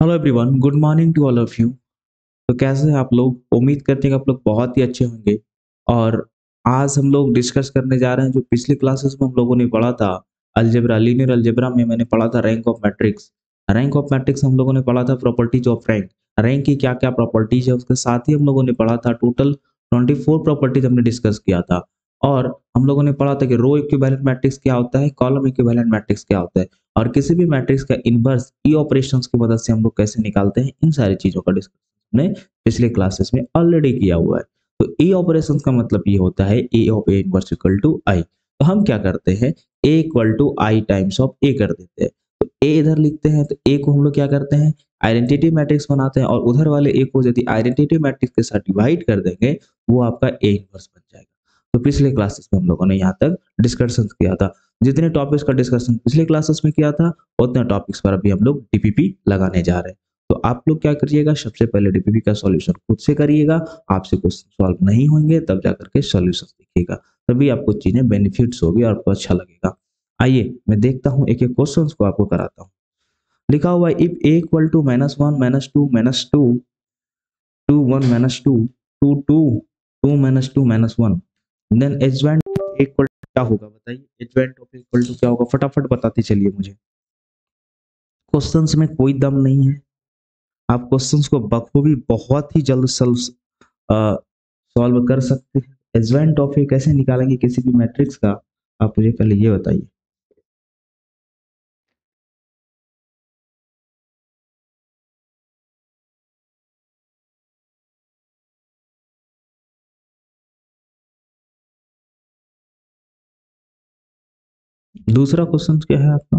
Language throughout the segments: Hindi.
Hello everyone, good morning to all of you. तो कैसे हैं आप लोग? उम्मीद करते हैं कि आप लोग बहुत ही अच्छे होंगे। और आज हम लोग डिस्कस करने जा रहे हैं जो पिछली क्लासेस में हम लोगों ने पढ़ा था। अलजेब्रा, लीनियर अलजेब्रा में मैंने पढ़ा था rank of matrix. Rank of matrix हम लोगों ने पढ़ा था प्रॉपर्टीज ऑफ रैंक। रैंक की क्या क्या प्रॉपर्टीज है, उसके साथ ही हम लोगों ने पढ़ा था टोटल 24 प्रॉपर्टीज हमने डिस्कस किया था। और हम लोगों ने पढ़ा था कि रो इक्विवेलेंट मैट्रिक्स क्या होता है, कॉलम इक्विवेलेंट मैट्रिक्स क्या होता है, और किसी भी मैट्रिक्स का इनवर्स ई ऑपरेशंस की मदद से हम लोग कैसे निकालते हैं। इन सारी चीजों का डिस्कशन हमने पिछले क्लासेस में ऑलरेडी किया हुआ है। तो ए ऑपरेशन का मतलब ये होता है A of A inverse equal to I. तो हम क्या करते हैं, A equal to I times of A कर देते हैं। तो ए इधर लिखते हैं, तो ए को हम लोग क्या करते हैं, आइडेंटिटी मैट्रिक्स बनाते हैं, और उधर वाले ए को यदि आइडेंटिटी मैट्रिक्स के साथ डिवाइड कर देंगे, वो आपका ए इनवर्स बन जाएगा। तो पिछले क्लासेस में हम लोगों ने यहाँ तक डिस्कशन किया था। जितने टॉपिक्स का डिस्कशन पिछले क्लासेस में किया था, उतने टॉपिक्स पर अभी हम लोग डीपीपी लगाने जा रहे हैं। तो आप लोग क्या करिएगा, सबसे पहले डीपीपी का सॉल्यूशन खुद से करिएगा। आपसे क्वेश्चन सॉल्व नहीं होंगे तब जाकर के सॉल्यूशन देखिएगा, तभी आपको चीजें बेनिफिट्स होगी और आपको अच्छा लगेगा। आइए मैं देखता हूँ, एक एक क्वेश्चन को आपको कराता हूँ। लिखा हुआ है if A equal to -1 -2 -2 1 -2 2 2 2 -2 -1, then adjoint equal क्या होगा बताइए। एडजॉइंट ऑफ इक्वल टू क्या होगा, फटाफट बताते चलिए मुझे। क्वेश्चंस में कोई दम नहीं है, आप क्वेश्चंस को बखूबी बहुत ही जल्द सॉल्व कर सकते हैं। एडजॉइंट ऑफ ए कैसे निकालेंगे किसी भी मैट्रिक्स का, आप मुझे पहले ये बताइए। दूसरा क्वेश्चन क्या है आपका?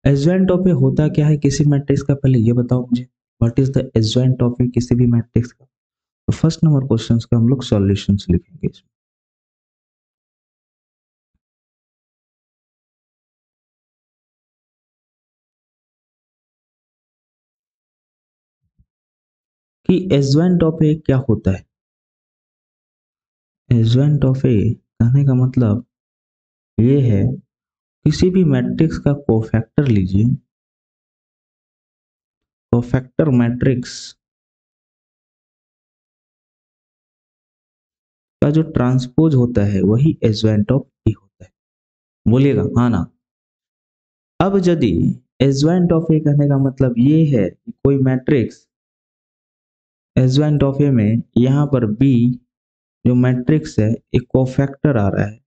एडजॉइंट ऑफ ए होता क्या है किसी मैट्रिक्स का, पहले ये बताओ मुझे। What is the adjoint of A किसी भी मैट्रिक्स का? तो फर्स्ट नंबर क्वेश्चन का हम लोग सॉल्यूशंस लिखेंगे इसमें। कि एडजॉइंट ऑफ ए क्या होता है। एडजॉइंट ऑफ ए कहने का मतलब ये है, किसी भी मैट्रिक्स का कोफैक्टर लीजिए। कोफैक्टर मैट्रिक्स का जो ट्रांसपोज होता है वही एडजॉइंट ऑफ ए होता है। बोलिएगा हाँ ना। अब यदि एडजॉइंट ऑफ ए कहने का मतलब ये है कि कोई मैट्रिक्स एडजॉइंट ऑफ ए में यहाँ पर बी जो मैट्रिक्स है एक कोफैक्टर आ रहा है,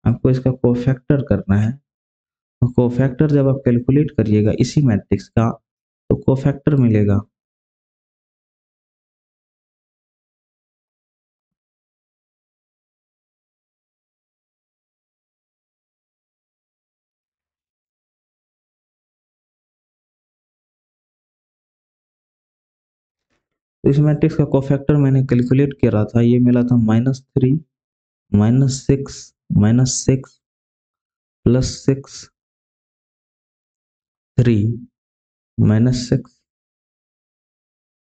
आपको इसका कोफैक्टर करना है। तो कोफैक्टर जब आप कैलकुलेट करिएगा इसी मैट्रिक्स का, तो कोफैक्टर मिलेगा। तो इस मैट्रिक्स का कोफैक्टर मैंने कैलकुलेट करा था, ये मिला था -3 -6 -6 +6 3 -6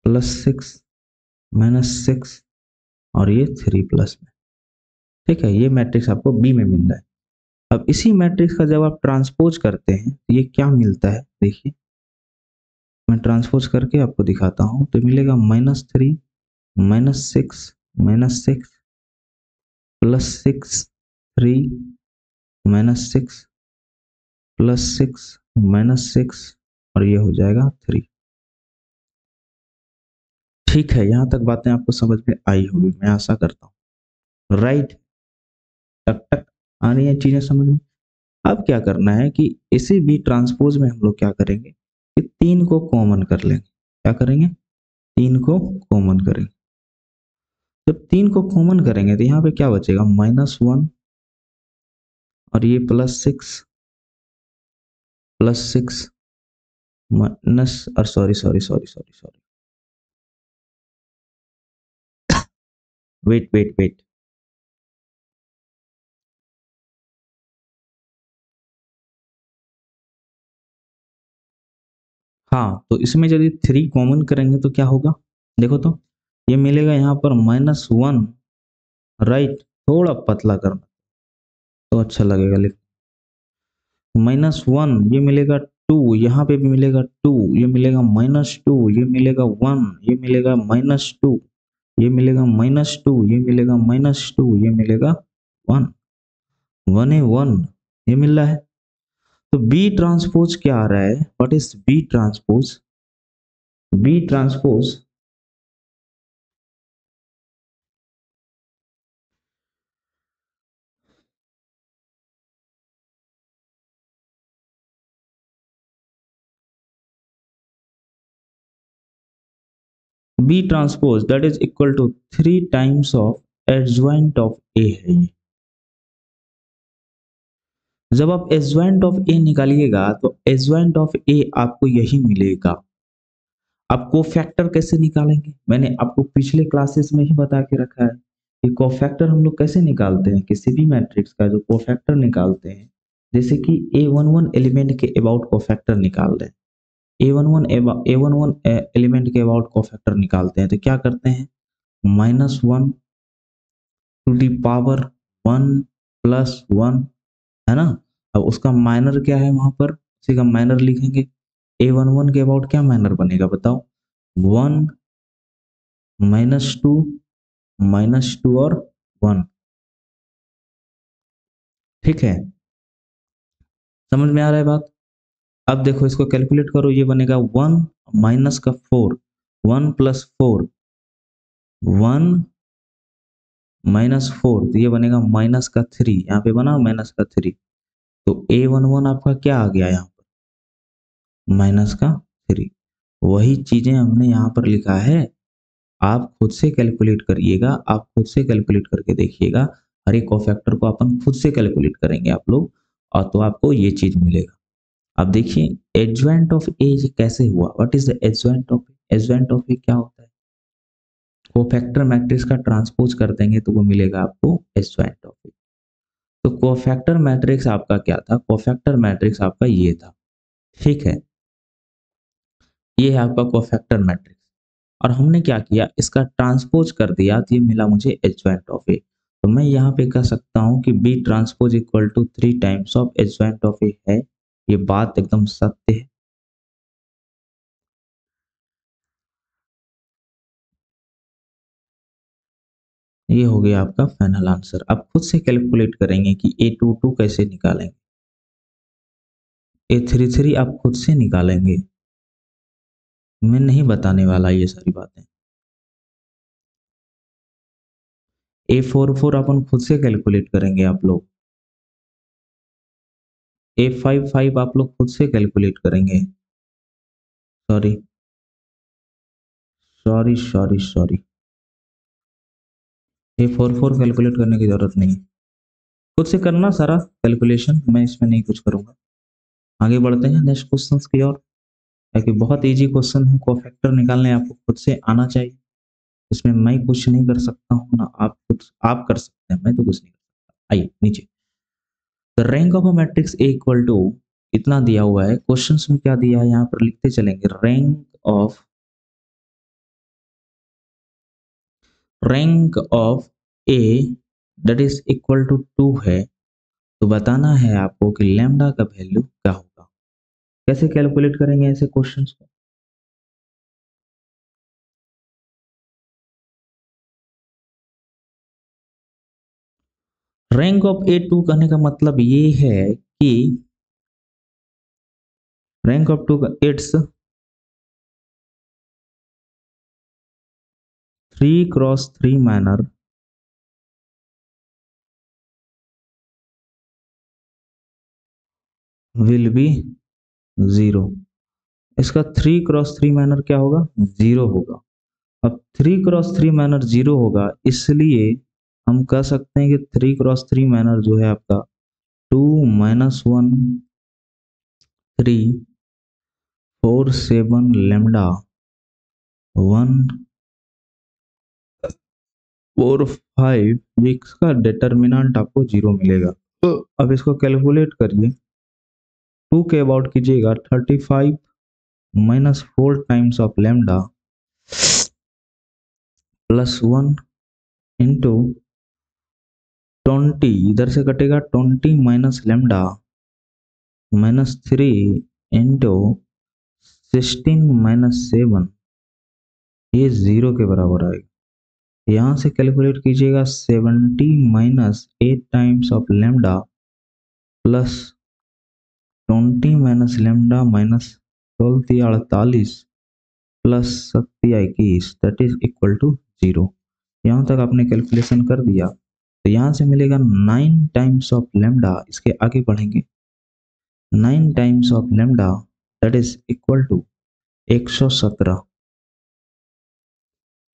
+6 -6 और ये 3 प्लस में। ठीक है, ये मैट्रिक्स आपको बी में मिल रहा है। अब इसी मैट्रिक्स का जब आप ट्रांसपोज करते हैं तो ये क्या मिलता है देखिए। मैं ट्रांसपोज करके आपको दिखाता हूँ, तो मिलेगा -3 -6 -6 +6 3 -6 +6 -6 और ये हो जाएगा 3। ठीक है, यहाँ तक बातें आपको समझ में आई होगी, मैं आशा करता हूँ। राइट, टक टक आ रही है चीजें समझ में। अब क्या करना है कि इसी भी ट्रांसपोज में हम लोग क्या करेंगे कि 3 को कॉमन कर लेंगे। क्या करेंगे? 3 को कॉमन करेंगे। जब 3 को कॉमन करेंगे तो यहाँ पे क्या बचेगा, -1 और ये +6 +6 माइनस, और sorry sorry sorry sorry sorry, wait wait wait, हाँ, तो इसमें यदि 3 कॉमन करेंगे तो क्या होगा? देखो तो, ये मिलेगा यहाँ पर -1, राइट? थोड़ा पतला करना तो अच्छा लगेगा लिख -1 ये मिलेगा 2, यहाँ पे भी मिलेगा 2, ये मिलेगा -2, ये मिलेगा 1, ये मिलेगा -2, ये मिलेगा -2, ये मिलेगा -2, ये मिलेगा 1, 1 है 1, ये मिल रहा है। तो बी ट्रांसपोज क्या आ रहा है? What is B transpose? B transpose B transpose that is equal to 3 times of adjoint of A है ये। जब आप एडजॉइंट ऑफ ए निकालिएगा तो एडजॉइंट ऑफ ए आपको यही मिलेगा। आप कोफैक्टर कैसे निकालेंगे? मैंने आपको पिछले क्लासेस में ही बता के रखा है कि कोफैक्टर हम लोग कैसे निकालते हैं। किसी भी मैट्रिक्स का जो कोफैक्टर निकालते हैं, जैसे कि A11 एलिमेंट के अबाउट कोफैक्टर निकाल रहे हैं, A11 एलिमेंट के अबाउट कोफैक्टर निकालते हैं तो क्या करते हैं? -1 टू दी पावर 1 प्लस 1, है ना? अब उसका माइनर क्या है वहां पर? उसी का माइनर लिखेंगे। A11 के अबाउट क्या माइनर बनेगा बताओ? 1 -2 -2 और 1। ठीक है, समझ में आ रहा है बात? अब देखो इसको कैलकुलेट करो, ये बनेगा 1 माइनस का 4, 1 प्लस 4, 1 -4, तो ये बनेगा माइनस का 3, यहाँ पे बना माइनस का 3। तो A11 आपका क्या आ गया यहाँ पर? माइनस का 3। वही चीजें हमने यहाँ पर लिखा है, आप खुद से कैलकुलेट करिएगा, आप खुद से कैलकुलेट करके देखिएगा। हर एक कोफैक्टर को अपन खुद से कैलकुलेट करेंगे आप लोग, और तो आपको ये चीज मिलेगा। अब देखिए एडजॉइंट ऑफ ए कैसे हुआ? What is the adjoint of A? Adjoint of A क्या होता है? कोफैक्टर मैट्रिक्स का ट्रांसपोज कर देंगे तो वो मिलेगा आपको एडजॉइंट ऑफ ए। तो कोफैक्टर मैट्रिक्स आपका क्या था? कोफैक्टर मैट्रिक्स आपका ये था। ठीक है, ये है आपका कोफैक्टर मैट्रिक्स। और हमने क्या किया? इसका ट्रांसपोज कर दिया तो ये मिला मुझे एडजॉइंट ऑफ ए। तो मैं यहाँ पे कह सकता हूँ कि B transpose equal to 3 times of adjoint of A है। ये बात एकदम सत्य है। ये हो गया आपका फाइनल आंसर। आप खुद से कैलकुलेट करेंगे कि A22 कैसे निकालेंगे, A33 आप खुद से निकालेंगे, मैं नहीं बताने वाला ये सारी बातें। A44 अपन खुद से कैलकुलेट करेंगे आप लोग, A55 आप लोग खुद से कैलकुलेट करेंगे। Sorry sorry sorry sorry, A44 calculate करने की जरूरत नहीं, खुद से करना सारा कैलकुलेशन, मैं इसमें नहीं कुछ करूंगा। आगे बढ़ते हैं नेक्स्ट क्वेश्चन की ओर, ताकि बहुत इजी क्वेश्चन है, कोफैक्टर निकालने आपको खुद से आना चाहिए। इसमें मैं कुछ नहीं कर सकता हूँ ना आप कुछ आप कर सकते हैं, मैं तो कुछ नहीं कर सकता। आइए नीचे, the rank of a matrix A equal to इतना दिया हुआ है, क्वेश्चंस में क्या दिया है यहाँ पर लिखते चलेंगे। Rank of A that is equal to 2 है। तो बताना है आपको कि लैम्डा का वैल्यू क्या होगा। कैसे कैलकुलेट करेंगे ऐसे क्वेश्चंस को? रैंक ऑफ ए 2 कहने का मतलब ये है कि रैंक ऑफ 2 का it's 3 cross 3 manner will be 0। इसका 3 क्रॉस 3 मैनर क्या होगा? 0 होगा। अब 3 क्रॉस 3 मैनर 0 होगा, इसलिए हम कह सकते हैं कि 3 क्रॉस 3 मैनर जो है आपका 2 - 1 3 4 7 λ 1 4 5, इसका डिटर्मिनेंट आपको 0 मिलेगा। तो अब इसको कैलकुलेट करिए, 2 के अबाउट कीजिएगा 35 -4 टाइम्स ऑफ लैम्डा +1 इंटू 20, इधर से कटेगा 20 माइनस लैम्डा -3 इंटू 16 -7, ये 0 के बराबर आएगा। यहाँ से कैलकुलेट कीजिएगा 70 -8 times of lambda plus 20 minus lambda minus 12 48 plus 7 21 that is equal to 0। यहाँ तक आपने कैलकुलेशन कर दिया तो यहाँ से मिलेगा 9 टाइम्स ऑफ लैम्डा, इसके आगे बढ़ेंगे 9 times of lambda that is equal to 117,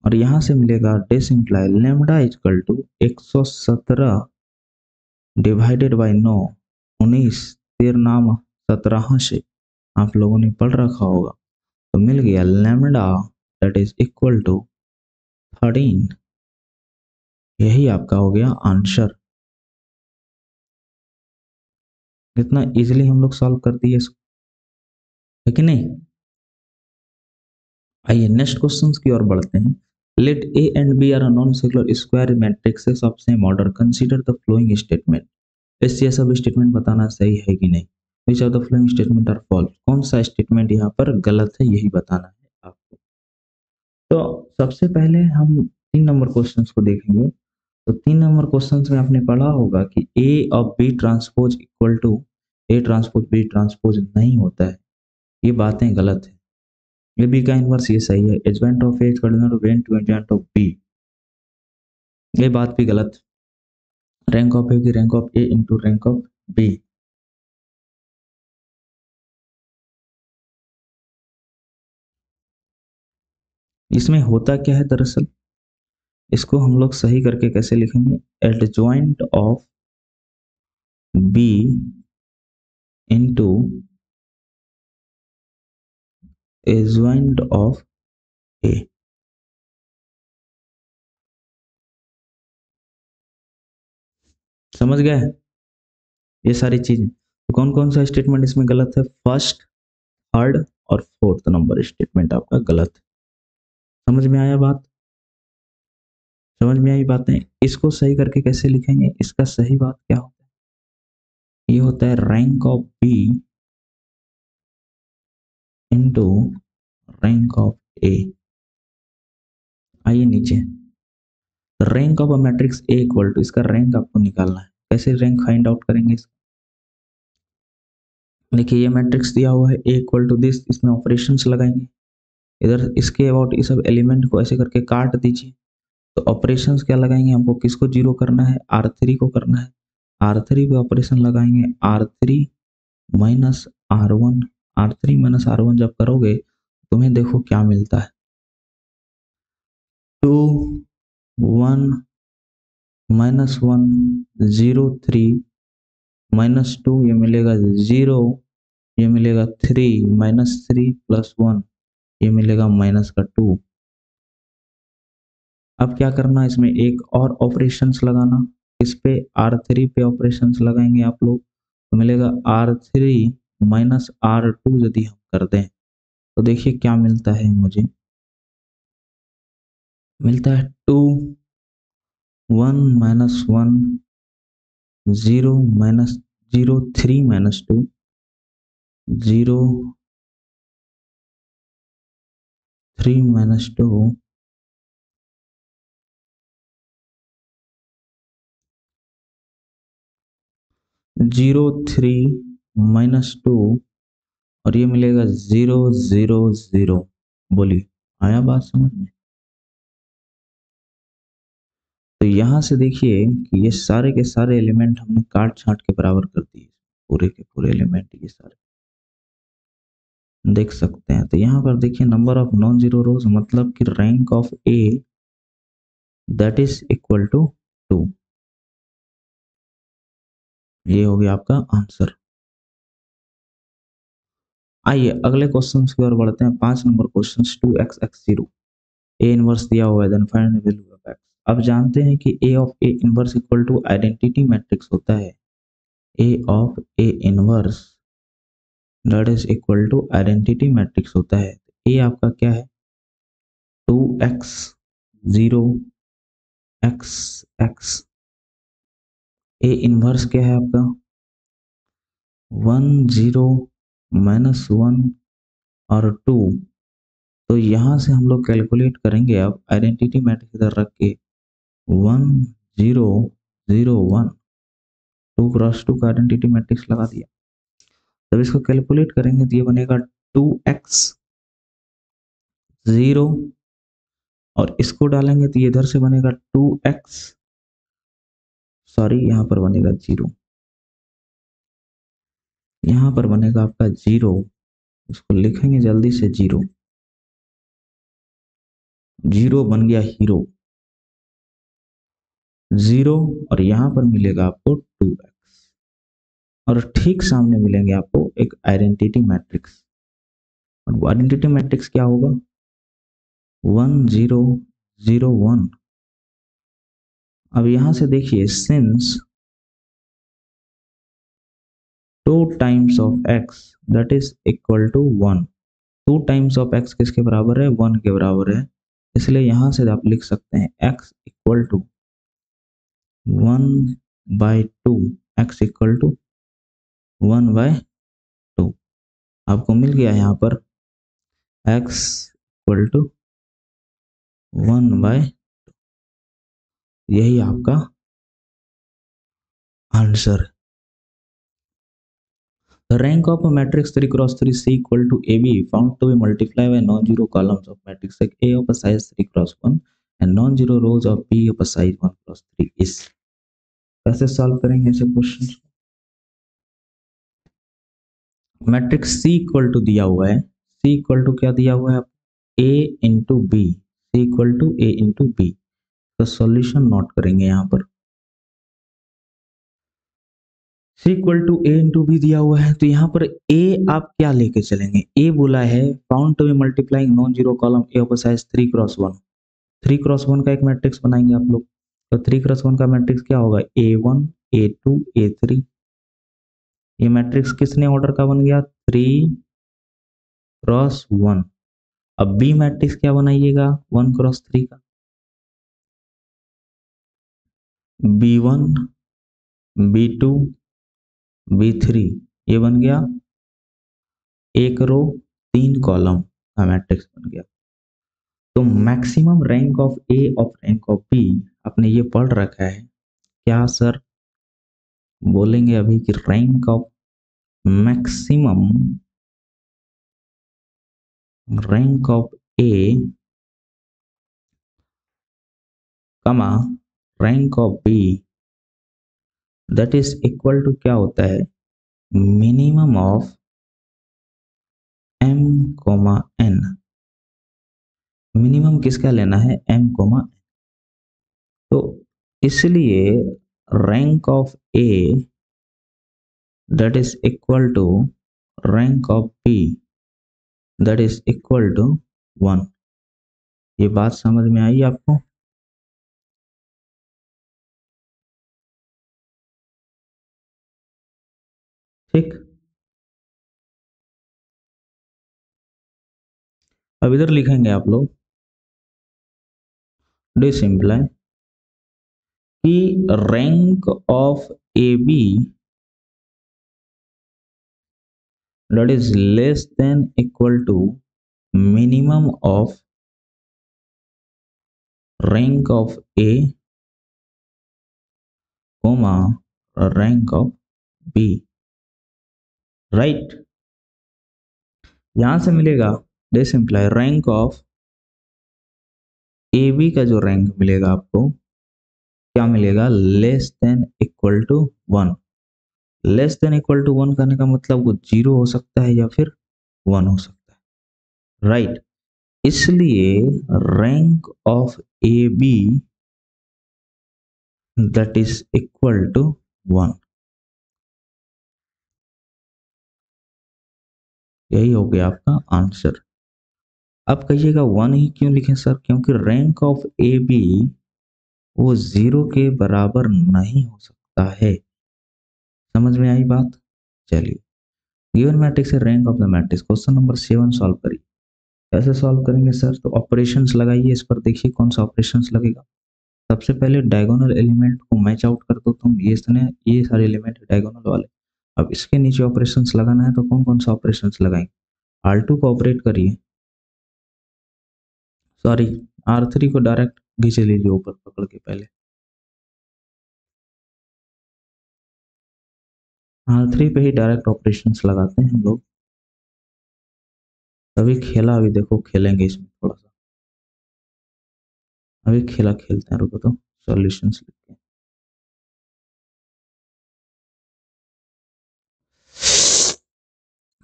और यहाँ से मिलेगा this implies lambda equal to 117 divided by 9, 19 13 नाम 17 से आप लोगों ने पढ़ रखा होगा, तो मिल गया lambda that is equal to 13। यही आपका हो गया आंसर। इतना इजीली हम लोग सॉल्व कर दिए इसको, है कि नहीं। आइए नेक्स्ट क्वेश्चन की ओर बढ़ते हैं। Let A and B are non singular square matrices of same order, consider the following statement. इससे सब स्टेटमेंट बताना सही है कि नहीं। Which of the following statement are false, कौन सा स्टेटमेंट यहाँ पर गलत है यही बताना है आपको। तो सबसे पहले हम 3 नंबर क्वेश्चन को देखेंगे। तो 3 नंबर क्वेश्चन में आपने पढ़ा होगा कि A of B transpose equal to A transpose B transpose नहीं होता है, ये बातें गलत है। ए बी का इनवर्स ये सही है, adjoint of A to adjoint of B, ये बात भी गलत। रैंक ऑफ ए की rank of A into rank of B, इसमें होता क्या है दरअसल, इसको हम लोग सही करके कैसे लिखेंगे, adjoint of B into adjoint of A. समझ गए ये सारी चीजें। तो कौन कौन सा स्टेटमेंट इसमें गलत है, फर्स्ट, थर्ड और फोर्थ नंबर स्टेटमेंट आपका गलत है। समझ में आया बात, समझ में आई बातें। इसको सही करके कैसे लिखेंगे, इसका सही बात क्या होता है, ये होता है rank of B into rank of A. आइए नीचे, rank of a matrix A equal to, इसका रैंक आपको निकालना है। कैसे रैंक फाइंड आउट करेंगे इसका, देखिए ये मैट्रिक्स दिया हुआ है ए इक्वल टू दिस, इसमें ऑपरेशंस लगाएंगे, इधर इसके अबाउट इस सब एलिमेंट को ऐसे करके काट दीजिए। तो ऑपरेशंस क्या लगाएंगे, हमको किसको जीरो करना है, R3 को करना है। R3 पे ऑपरेशन लगाएंगे, R3 minus R1, R3 minus R1 जब करोगे तुम्हें देखो क्या मिलता है, 2 1 -1 0 3 -2, ये मिलेगा 0, ये मिलेगा 3 -3 +1, ये मिलेगा -2। अब क्या करना है, इसमें एक और ऑपरेशंस लगाना, इस पे R3 पे ऑपरेशंस लगाएंगे आप लोग, तो मिलेगा R3 माइनस R2 यदि हम कर दें तो देखिए क्या मिलता है मुझे, मिलता है 2 1 -1 0 -0 3 -2 0 3 -2 0 3 -2, और ये मिलेगा 0 0 0। बोलिए आया बात समझ में। तो यहाँ से देखिए कि ये सारे के सारे एलिमेंट हमने काट छांट के बराबर कर दिए, पूरे के पूरे एलिमेंट ये सारे देख सकते हैं। तो यहाँ पर देखिए number of non zero rows, मतलब कि rank of A that is equal to 2, ये हो गया आपका आंसर। आइए अगले क्वेश्चन की ओर बढ़ते हैं, 5 number question, 2x x 0 A inverse दिया हुआ है, then find the value of x। अब जानते हैं कि A of A inverse equal to identity matrix होता है, A of A inverse that is equal to identity matrix होता है। ए आपका क्या है, 2x 0 x x। A inverse क्या है आपका, 1 0 -1 और 2। तो यहां से हम लोग कैलकुलेट करेंगे अब आइडेंटिटी मैट्रिक्स इधर रख के, 1 0 0 1, 2 क्रॉस 2 का आइडेंटिटी मैट्रिक्स लगा दिया। तब इसको कैलकुलेट करेंगे तो ये बनेगा 2x 0, और इसको डालेंगे तो ये इधर से बनेगा 2x, सॉरी यहाँ पर बनेगा 0, यहाँ पर बनेगा आपका 0, इसको लिखेंगे जल्दी से, 0 0 बन गया हीरो 0, और यहाँ पर मिलेगा आपको 2x, और ठीक सामने मिलेंगे आपको एक आइडेंटिटी मैट्रिक्स, और वो आइडेंटिटी मैट्रिक्स क्या होगा, 1 0 0 1। अब यहां से देखिए, since 2 times of x that is equal to 1, 2 times of x किसके बराबर है, 1 के बराबर है। इसलिए यहां से आप लिख सकते हैं x equal to 1/2, x equal to 1/2। आपको मिल गया यहाँ पर x इक्वल टू 1/, यही आपका answer. The rank of a matrix 3 cross 3 C equal to AB found to be multiplied by non-zero columns of matrix like A of a size 3 cross 1 and non-zero rows of B of a size 1 cross 3 is। कैसे सॉल्व करेंगे ऐसे question. Matrix C equal to दिया हुआ है, C इक्वल टू क्या दिया हुआ है, A into B, C equal to A into B. तो सॉल्यूशन नोट करेंगे यहाँ पर, C equal to A into B दिया हुआ है, तो यहाँ पर A आप क्या लेके चलेंगे, A बोला है found to be multiplying non zero column A of size 3 cross 1, 3 cross 1 का एक मैट्रिक्स बनाएंगे आप लोग। तो 3 क्रॉस 1 का मैट्रिक्स क्या होगा, A1 A2 A3। ये मैट्रिक्स किसने ऑर्डर का बन गया, 3 क्रॉस 1। अब बी मैट्रिक्स क्या बनाइएगा, 1 क्रॉस 3 का, B1 B2 B3, ये बन गया एक रो 3 कॉलम का मैट्रिक्स बन गया। तो maximum rank of A of rank of B आपने ये पढ़ रखा है क्या सर, बोलेंगे अभी कि rank of maximum rank of A comma rank of B that is equal to क्या होता है, minimum of m comma n। Minimum किसका लेना है, m कोमा n। तो इसलिए rank of A that is equal to rank of B that is equal to 1। ये बात समझ में आई आपको। ठीक, अब इधर लिखेंगे आप लोग डिसिम्प्लाई कि rank of A B that is less than equal to minimum of rank of A comma rank of B, right। यहां से मिलेगा this implies rank of A B का जो रैंक मिलेगा आपको क्या मिलेगा, less than equal to 1। Less than equal to 1 करने का मतलब वो 0 हो सकता है या फिर 1 हो सकता है, राइट। इसलिए rank of A B that is equal to 1, यही हो गया आपका आंसर। अब कहिएगा 1 ही क्यों लिखें सर, क्योंकि रैंक ऑफ ए बी वो 0 के बराबर नहीं हो सकता है। समझ में आई बात, चलिए गिवन मैट्रिक्स है rank of the matrix. Question number 7 solve करिए। कैसे सॉल्व करेंगे सर? तो ऑपरेशंस लगाइए, इस पर देखिए कौन सा ऑपरेशंस लगेगा। सबसे पहले डायगोनल एलिमेंट को मैच आउट कर दो तुम, ये सारे एलिमेंट डायगोनल वाले। अब इसके नीचे ऑपरेशंस लगाना है तो कौन कौन सा ऑपरेशंस लगाएंगे? R2 को ऑपरेट करिए, सॉरी R3 को डायरेक्ट खींच लीजिए ऊपर पकड़ के। पहले R3 पे ही डायरेक्ट ऑपरेशंस लगाते हैं हम लोग। अभी खेला, अभी देखो खेलेंगे इसमें थोड़ा सा। अभी खेला खेलते हैं, रुको तो सॉल्यूशंस लिखते हैं।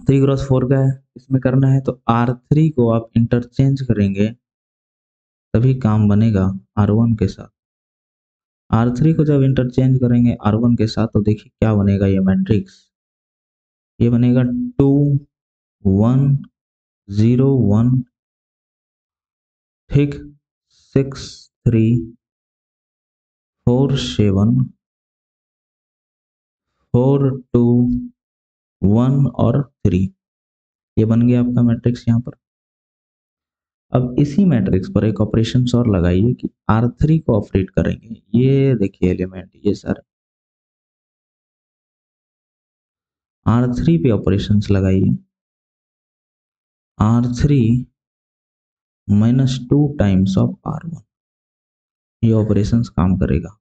थ्री क्रॉस फोर का है, इसमें करना है तो R3 को आप इंटरचेंज करेंगे तभी काम बनेगा R1 के साथ। R3 को जब इंटरचेंज करेंगे R1 के साथ तो देखिए क्या बनेगा ये मैट्रिक्स। ये बनेगा 2 1 0 1, ठीक, 6 3 4 7 4 2 1 और 3। ये बन गया आपका मैट्रिक्स यहाँ पर। अब इसी मैट्रिक्स पर एक ऑपरेशन और लगाइए कि R3 को ऑपरेट करेंगे। ये देखिए एलिमेंट, ये सर R3 पे ऑपरेशंस लगाइए। R3 -2 टाइम्स ऑफ R1, ये ऑपरेशंस काम करेगा।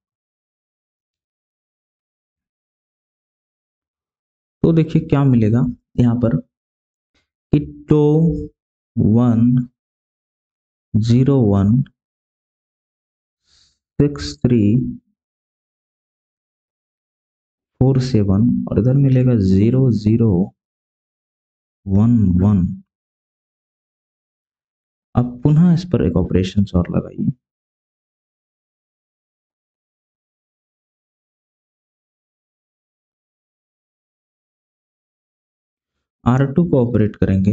तो देखिए क्या मिलेगा यहाँ पर कि 2 1 0 1 6 3 4 7 और इधर मिलेगा 0 0 1 1। अब पुनः इस पर एक ऑपरेशन और लगाइए। R2 को ऑपरेट करेंगे।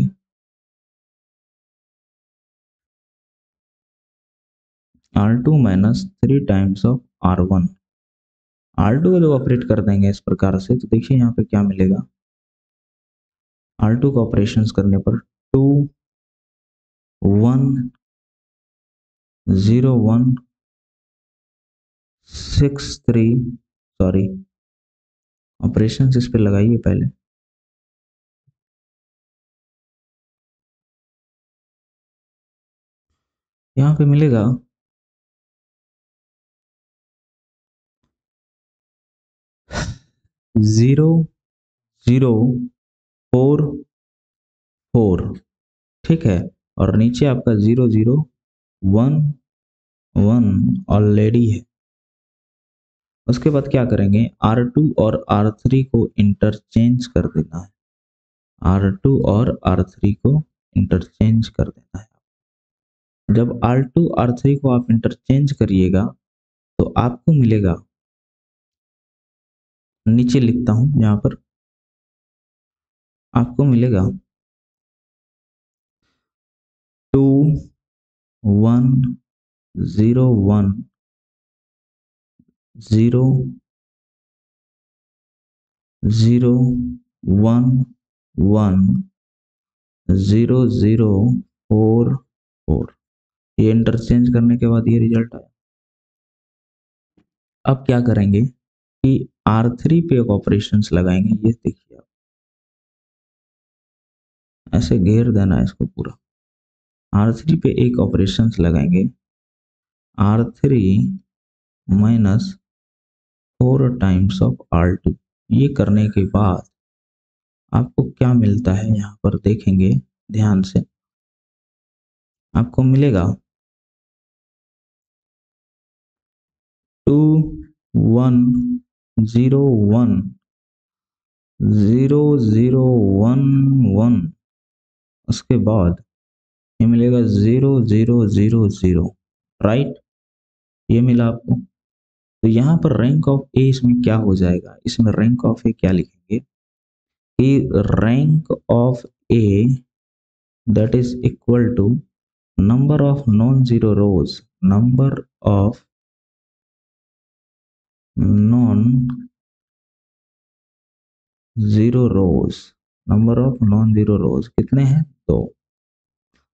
R2 -3 times of R1। R2 को जब ऑपरेट कर देंगे इस प्रकार से तो देखिए यहाँ पे क्या मिलेगा। R2 को ऑपरेशंस करने पर 2 1 0 1 6 3, सॉरी ऑपरेशंस इस पे लगाइए पहले। यहाँ पे मिलेगा 0 0 4 4, ठीक है, और नीचे आपका 0 0 1 1 ऑलरेडी है। उसके बाद क्या करेंगे, R2 और R3 को इंटरचेंज कर देना है। R2 और R3 को इंटरचेंज कर देना है। जब R2 R3 को आप इंटरचेंज करिएगा तो आपको मिलेगा, नीचे लिखता हूं यहाँ पर, आपको मिलेगा 2 1 0 1 0 0 1 1 0 0 4 4। ये इंटरचेंज करने के बाद ये रिजल्ट आया। अब क्या करेंगे कि R3 पे एक ऑपरेशंस लगाएंगे। ये देखिए आप, ऐसे घेर देना है इसको पूरा। R3 पे एक ऑपरेशंस लगाएंगे, R3 -4 टाइम्स ऑफ R2। ये करने के बाद आपको क्या मिलता है यहाँ पर देखेंगे ध्यान से। आपको मिलेगा 2 1 0 1 0 0 1 1। उसके बाद ये मिलेगा 0 0 0 0, राइट। ये मिला आपको। तो यहाँ पर रैंक ऑफ ए इसमें क्या हो जाएगा, इसमें रैंक ऑफ ए क्या लिखेंगे कि rank of A that is equal to number of non-zero rows, number of non-zero rows, number of non zero रोज कितने हैं? दो।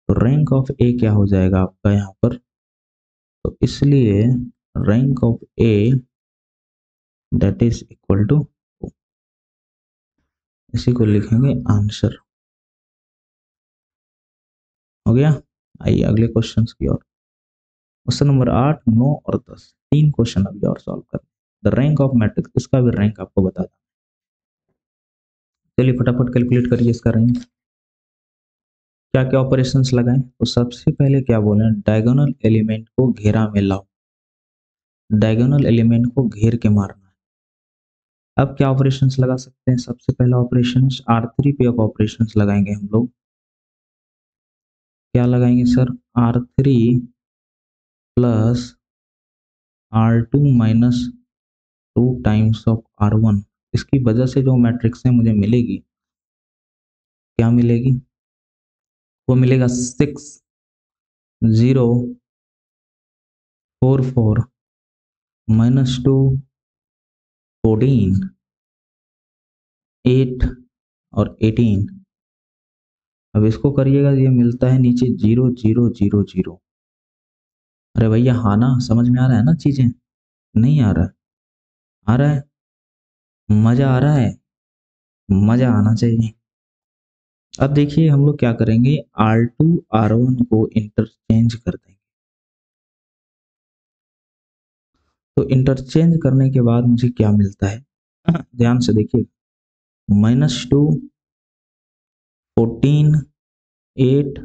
तो रैंक ऑफ ए क्या हो जाएगा आपका यहाँ पर? तो इसलिए rank of A that is equal to, इसी को लिखेंगे आंसर। हो गया। आइए अगले क्वेश्चन की ओर। क्वेश्चन नंबर 8, 9 और 10, तीन क्वेश्चन अभी और सॉल्व कर। द रैंक ऑफ मैट्रिक्स, इसका भी रैंक आपको बता दें। चलिए फटाफट कैलकुलेट करिए इसका रैंक। क्या क्या ऑपरेशंस लगाएं? तो सबसे पहले क्या बोले, डायगोनल एलिमेंट को घेरा में लाओ, डायगोनल एलिमेंट को घेर के मारना है। अब क्या ऑपरेशंस लगा सकते हैं? सबसे पहला ऑपरेशंस R3 पे ऑपरेशंस लगाएंगे हम लोग। क्या लगाएंगे sir? R3 plus R2 minus 2 times of R1। इसकी वजह से जो मैट्रिक्स है मुझे मिलेगी, क्या मिलेगी? वो मिलेगा 6 0 4 4 माइनस 2 14 8 और 18। अब इसको करिएगा, ये मिलता है नीचे 0 0 0 0। अरे भैया हाँ ना, समझ में आ रहा है ना चीजें? नहीं आ रहा है? आ रहा है? मजा आ रहा है? मजा आना चाहिए। अब देखिए हम लोग क्या करेंगे, R2 R1 को इंटरचेंज कर देंगे। तो इंटरचेंज करने के बाद मुझे क्या मिलता है, ध्यान से देखिए, -2 14 8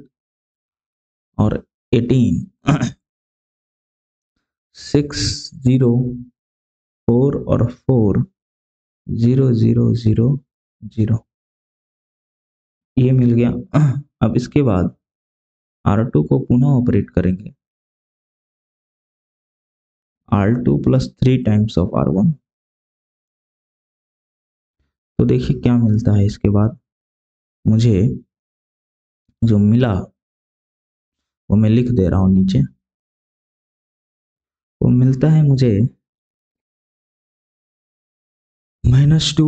और 18 6 0 4 और 4 0 0 0 0, ये मिल गया। अब इसके बाद R2 को पुनः ऑपरेट करेंगे, R2 plus 3 times of R1। तो देखिए क्या मिलता है इसके बाद मुझे, जो मिला वो मैं लिख दे रहा हूं नीचे। वो मिलता है मुझे -2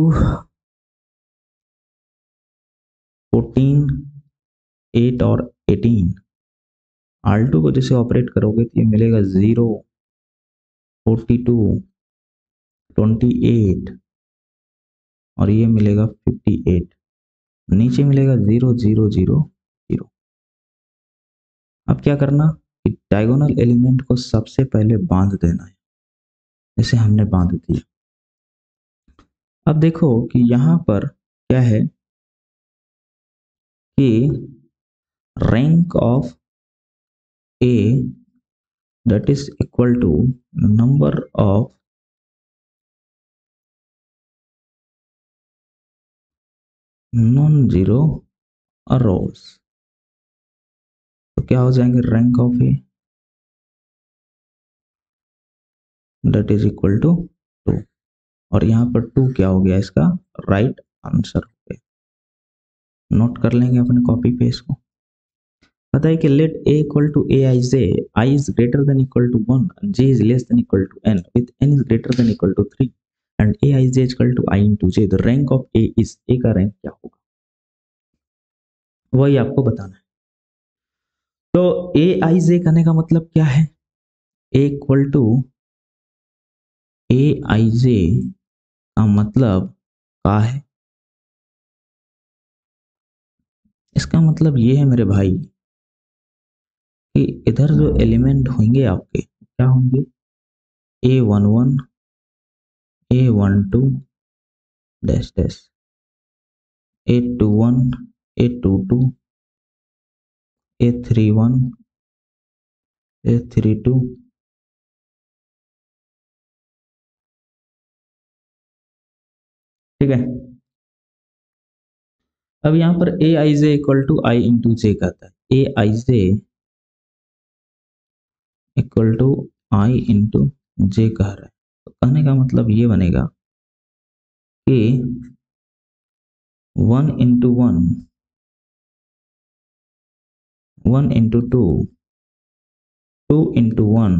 14 8 और 18। R2 को जैसे ऑपरेट करोगे तो ये मिलेगा 0 42 28 और ये मिलेगा 58। नीचे मिलेगा 0 0 0 0। अब क्या करना कि डायगोनल एलिमेंट को सबसे पहले बांध देना है, जैसे हमने बांध दिया। अब देखो कि यहाँ पर क्या है कि rank of A that is equal to number of non-zero rows। तो क्या हो जाएंगे, rank of A that is equal to 2। और यहाँ पर 2 क्या हो गया, इसका राइट आंसर हो गया। नोट कर लेंगे अपने कॉपी पे इसको। पता है कि let a equal to A I J, I is greater than equal to 1, j is less than equal to n, with n is greater than equal to 3 and A I J equal to I into J. The rank of A is, A का रैंक क्या होगा वही आपको बताना है। तो ए आई जे करने का मतलब क्या है, ए इक्वल टू ए आई जे का मतलब क्या है? इसका मतलब ये है मेरे भाई कि इधर जो एलिमेंट होंगे आपके क्या होंगे, A11 A12 dash dash, A21 A22 A31 A32। ठीक है। अब यहाँ पर ए I J equal to I into जे कहता है, ए I J equal to I into जे कह रहा है। तो कहने का मतलब ये बनेगा कि 1 into 1 1 into 2 2 into 1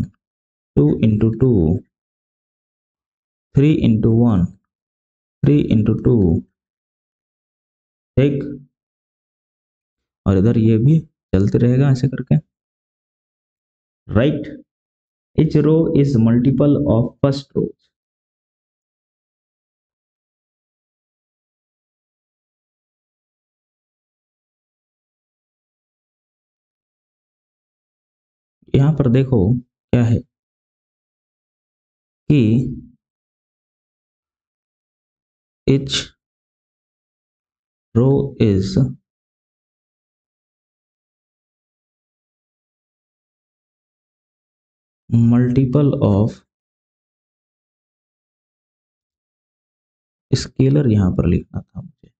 2 into 2 3 into 1 3 into 2 ठीक, और इधर ये भी चलते रहेगा ऐसे करके, right. each row is multiple of first row। यहाँ पर देखो क्या है कि each row is multiple of, scalar यहाँ पर लिखना था मुझे,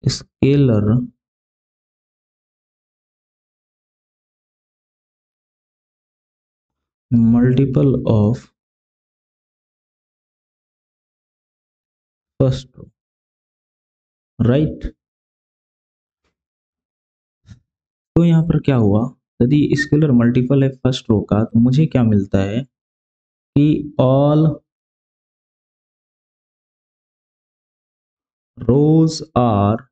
scalar multiple of first row, right. तो यहाँ पर क्या हुआ, यदि स्केलर मल्टीपल है फर्स्ट रो का, तो मुझे क्या मिलता है कि ऑल रोज आर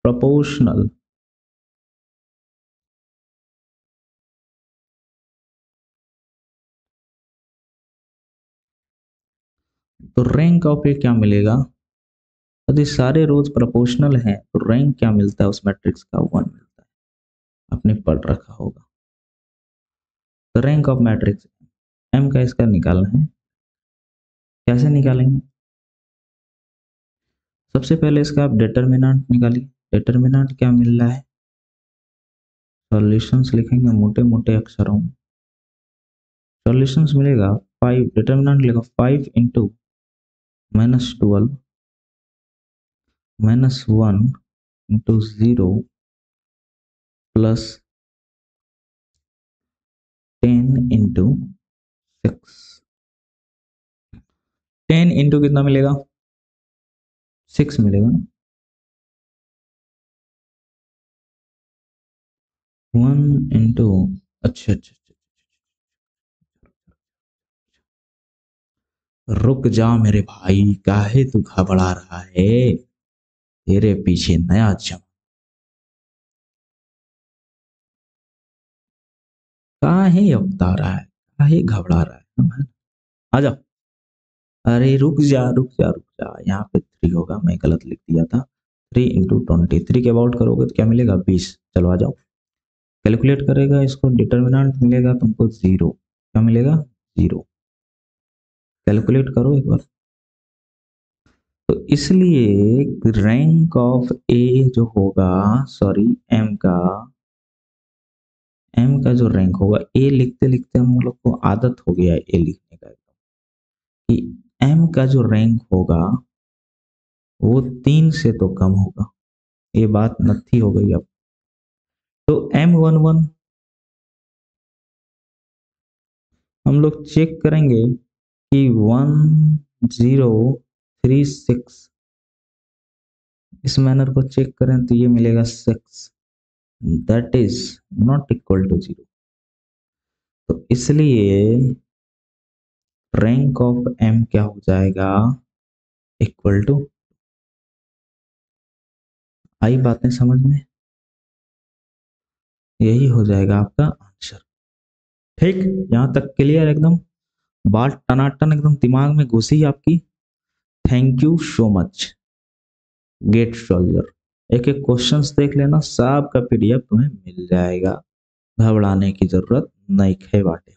प्रोपोर्शनल तो रैंक ऑफ ए क्या मिलेगा, यदि सारे रोज प्रोपोर्शनल हैं तो रैंक क्या मिलता है उस मैट्रिक्स का, 1 मिलता है, आपने पढ़ रखा होगा। तो रैंक ऑफ मैट्रिक्स एम का इसका निकालना है, कैसे निकालेंगे, सबसे पहले इसका आप डिटर्मिनेंट निकालिए। डिटर्मिनेंट क्या मिल रहा है, सॉल्यूशंस लिखेंगे मोटे मोटे अक्षरों में, सॉल्यूशंस मिलेगा 5, डिटर्मिनेंट मिलेगा 5 into -12 -1 into 0 plus 10 into 6। 10 into कितना मिलेगा, 6 मिलेगा ना, 1 इंटू, अच्छा अच्छा अच्छा, रुक जा मेरे भाई, काहे तू घबरा रहा है, तेरे पीछे नया जम, काहे अवता रहा है, काहे घबरा रहा है, आ जा। अरे रुक जा, यहाँ पे 3 होगा, मैं गलत लिख दिया था। 3 इंटू 20, 3 के अबाउट करोगे तो क्या मिलेगा, 20। चलो आ जाओ, कैलकुलेट करेगा इसको, डिटर्मिनेंट मिलेगा तुमको 0, क्या मिलेगा 0, कैलकुलेट करो एक बार। तो इसलिए रैंक ऑफ ए जो होगा, सॉरी एम का जो रैंक होगा, ए लिखते लिखते हम लोग को आदत हो गया है ए लिखने का, कि एम का जो रैंक होगा वो 3 से तो कम होगा, ये बात नथी हो गई अब। तो M11 हम लोग चेक करेंगे कि 1036, इस मैनर को चेक करें तो ये मिलेगा 6, that is not equal to 0। तो इसलिए रैंक ऑफ एम क्या हो जाएगा, इक्वल टू, आई बातें समझ में, यही हो जाएगा आपका आंसर। ठीक, यहां तक क्लियर एकदम, बात टनाटन एकदम दिमाग में घुसी आपकी। Thank you so much GATE soldier. एक एक क्वेश्चंस देख लेना, सब का पीडीएफ तुम्हें मिल जाएगा, घबराने की जरूरत नहीं है बाटे।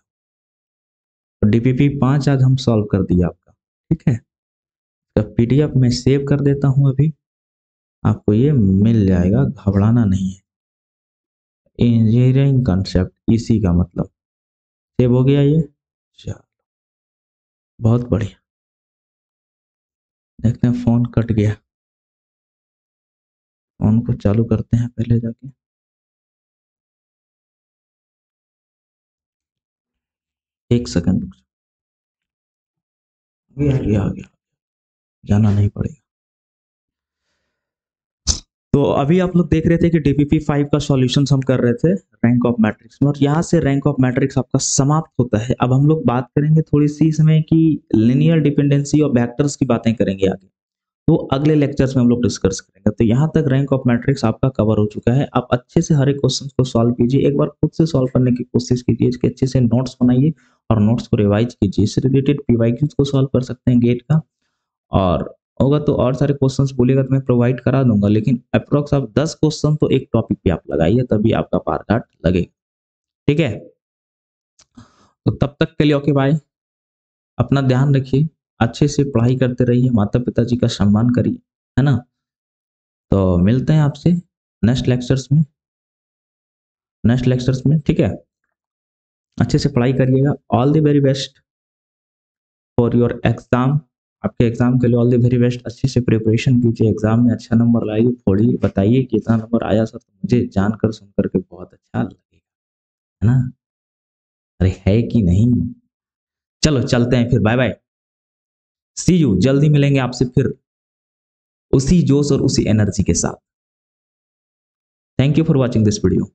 डीपीपी 5 आज हम सॉल्व कर दिया आपका, ठीक है, इसका पीडीएफ मैं सेव कर देता हूं अभी, आपको ये मिल जाएगा, घबराना नहीं है। इंजीनियरिंग कंसेप्ट इसी का मतलब, सेव हो गया ये, चलो बहुत बढ़िया। देखते हैं, फोन कट गया, फोन को चालू करते हैं पहले जाके। एक सेकंड रुक जाओ। आ गया जाना नहीं पड़ेगा। तो अभी आप लोग देख रहे थे कि डीपीपी 5 का सॉल्यूशन हम कर रहे थे रैंक ऑफ मैट्रिक्स में, और यहाँ से रैंक ऑफ मैट्रिक्स आपका समाप्त होता है। अब हम लोग बात करेंगे थोड़ी सी इसमें कि लिनियर डिपेंडेंसी और वेक्टर्स की बातें करेंगे आगे, तो अगले लेक्चर्स में हम लोग डिस्कस करेंगे। तो यहाँ तक रैंक ऑफ मैट्रिक्स आपका कवर हो चुका है। आप अच्छे से हर एक क्वेश्चन को सॉल्व कीजिए, एक बार खुद से सॉल्व करने की कोशिश कीजिए, इसके अच्छे से नोट्स बनाइए और नोट्स को रिवाइज कीजिए। इससे रिलेटेड पीवाईक्यूज को सॉल्व कर सकते हैं गेट का, और होगा तो और सारे क्वेश्चंस बोलिएगा तो मैं प्रोवाइड करा दूंगा, लेकिन अप्रोक्स आप 10 क्वेश्चन तो एक टॉपिक पे आप लगाइए, तभी आपका पार काट लगेगा। ठीक है, तो तब तक के लिए ओके बाय। अपना ध्यान रखिए, अच्छे से पढ़ाई करते रहिए, माता पिता जी का सम्मान करिए, है ना। तो मिलते हैं आपसे नेक्स्ट लेक्चर्स में, ठीक है। अच्छे से पढ़ाई करिएगा। All the very best for your exam. आपके एग्जाम के लिए ऑल द वेरी बेस्ट। अच्छे से प्रिपरेशन कीजिए, एग्जाम में अच्छा नंबर लाइए, फोड़िए, बताइए कितना नंबर आया सर, तो मुझे जानकर सुनकर के बहुत अच्छा लगेगा, है ना। अरे है कि नहीं। चलो चलते हैं फिर, बाय बाय, सी यू। जल्दी मिलेंगे आपसे फिर उसी जोश और उसी एनर्जी के साथ। Thank you for watching this video.